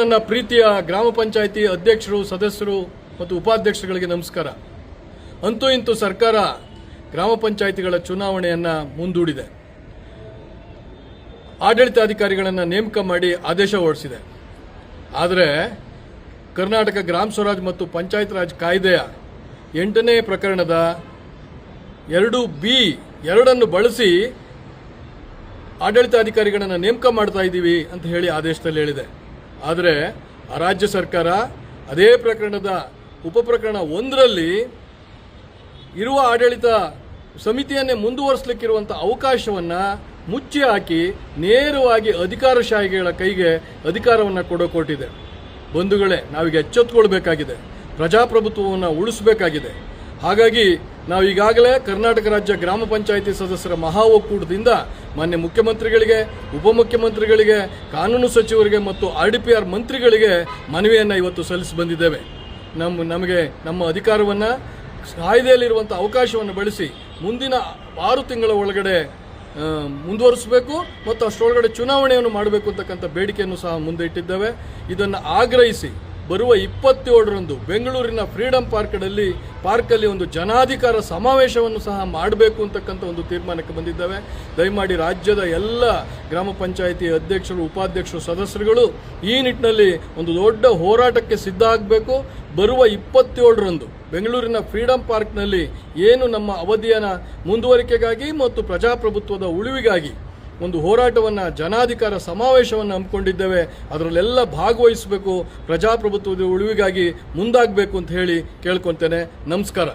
ನನ್ನ ಪ್ರೀತಿಯ ಗ್ರಾಮ ಪಂಚಾಯಿತಿ ಅಧ್ಯಕ್ಷರು, ಸದಸ್ಯರು ಮತ್ತು ಉಪಾಧ್ಯಕ್ಷರುಗಳಿಗೆ ನಮಸ್ಕಾರ. ಅಂತೂ ಇಂತೂ ಸರ್ಕಾರ ಗ್ರಾಮ ಪಂಚಾಯಿತಿಗಳ ಚುನಾವಣೆಯನ್ನು ಮುಂದೂಡಿದೆ. ಆಡಳಿತಾಧಿಕಾರಿಗಳನ್ನು ನೇಮಕ ಮಾಡಿ ಆದೇಶ ಹೊರಡಿಸಿದೆ. ಆದರೆ ಕರ್ನಾಟಕ ಗ್ರಾಮ ಸ್ವರಾಜ್ ಮತ್ತು ಪಂಚಾಯತ್ ರಾಜ್ ಕಾಯ್ದೆಯ 8ನೇ ಪ್ರಕರಣದ 2(b)(2) ಬಳಸಿ ಆಡಳಿತಾಧಿಕಾರಿಗಳನ್ನು ನೇಮಕ ಮಾಡ್ತಾ ಇದ್ದೀವಿ ಅಂತ ಹೇಳಿ ಆದೇಶದಲ್ಲಿ ಹೇಳಿದೆ. ಆದರೆ ರಾಜ್ಯ ಸರ್ಕಾರ ಅದೇ ಪ್ರಕರಣದ ಉಪಪ್ರಕರಣ 1ರಲ್ಲಿ ಇರುವ ಆಡಳಿತ ಸಮಿತಿಯನ್ನೇ ಮುಂದುವರಿಸಲಿಕ್ಕಿರುವಂಥ ಅವಕಾಶವನ್ನು ಮುಚ್ಚಿ ಹಾಕಿ ನೇರವಾಗಿ ಅಧಿಕಾರಶಾಹಿಗಳ ಕೈಗೆ ಅಧಿಕಾರವನ್ನು ಕೊಟ್ಟಿದೆ. ಬಂಧುಗಳೇ, ನಾವೀಗ ಎಚ್ಚೆತ್ತುಕೊಳ್ಬೇಕಾಗಿದೆ, ಪ್ರಜಾಪ್ರಭುತ್ವವನ್ನು ಉಳಿಸಬೇಕಾಗಿದೆ. ಹಾಗಾಗಿ ನಾವು ಈಗಾಗಲೇ ಕರ್ನಾಟಕ ರಾಜ್ಯ ಗ್ರಾಮ ಪಂಚಾಯಿತಿ ಸದಸ್ಯರ ಮಹಾ ಒಕ್ಕೂಟದಿಂದ ಮಾನ್ಯ ಮುಖ್ಯಮಂತ್ರಿಗಳಿಗೆ, ಉಪಮುಖ್ಯಮಂತ್ರಿಗಳಿಗೆ, ಕಾನೂನು ಸಚಿವರಿಗೆ ಮತ್ತು RDPR ಮಂತ್ರಿಗಳಿಗೆ ಮನವಿಯನ್ನು ಇವತ್ತು ಸಲ್ಲಿಸಿ ಬಂದಿದ್ದೇವೆ. ನಮಗೆ ನಮ್ಮ ಅಧಿಕಾರವನ್ನು ಕಾಯ್ದೆಯಲ್ಲಿರುವಂಥ ಅವಕಾಶವನ್ನು ಬಳಸಿ ಮುಂದಿನ 6 ತಿಂಗಳ ಒಳಗಡೆ ಮುಂದುವರಿಸಬೇಕು ಮತ್ತು ಅಷ್ಟರೊಳಗಡೆ ಚುನಾವಣೆಯನ್ನು ಮಾಡಬೇಕು ಅಂತಕ್ಕಂಥ ಬೇಡಿಕೆಯನ್ನು ಸಹ ಮುಂದೆ ಇಟ್ಟಿದ್ದೇವೆ. ಇದನ್ನು ಆಗ್ರಹಿಸಿ ಬರುವ 27ರಂದು ಬೆಂಗಳೂರಿನ ಫ್ರೀಡಂ ಪಾರ್ಕಲ್ಲಿ ಒಂದು ಜನಾಧಿಕಾರ ಸಮಾವೇಶವನ್ನು ಸಹ ಮಾಡಬೇಕು ಅಂತಕ್ಕಂಥ ಒಂದು ತೀರ್ಮಾನಕ್ಕೆ ಬಂದಿದ್ದೇವೆ. ದಯಮಾಡಿ ರಾಜ್ಯದ ಎಲ್ಲ ಗ್ರಾಮ ಪಂಚಾಯಿತಿ ಅಧ್ಯಕ್ಷರು, ಉಪಾಧ್ಯಕ್ಷರು, ಸದಸ್ಯರುಗಳು ಈ ನಿಟ್ಟಿನಲ್ಲಿ ಒಂದು ದೊಡ್ಡ ಹೋರಾಟಕ್ಕೆ ಸಿದ್ಧ ಆಗಬೇಕು. ಬರುವ 27ರಂದು ಬೆಂಗಳೂರಿನ ಫ್ರೀಡಂ ಪಾರ್ಕ್ನಲ್ಲಿ ಏನು ನಮ್ಮ ಅವಧಿಯ ಮುಂದುವರಿಕೆಗಾಗಿ ಮತ್ತು ಪ್ರಜಾಪ್ರಭುತ್ವದ ಉಳಿವಿಗಾಗಿ ಒಂದು ಹೋರಾಟವನ್ನು, ಜನಾಧಿಕಾರ ಸಮಾವೇಶವನ್ನು ಹಮ್ಮಿಕೊಂಡಿದ್ದೇವೆ. ಅದರಲ್ಲೆಲ್ಲ ಭಾಗವಹಿಸಬೇಕು, ಪ್ರಜಾಪ್ರಭುತ್ವದ ಉಳಿವಿಗಾಗಿ ಮುಂದಾಗಬೇಕು ಅಂತ ಹೇಳಿ ಕೇಳ್ಕೊತೇನೆ. ನಮಸ್ಕಾರ.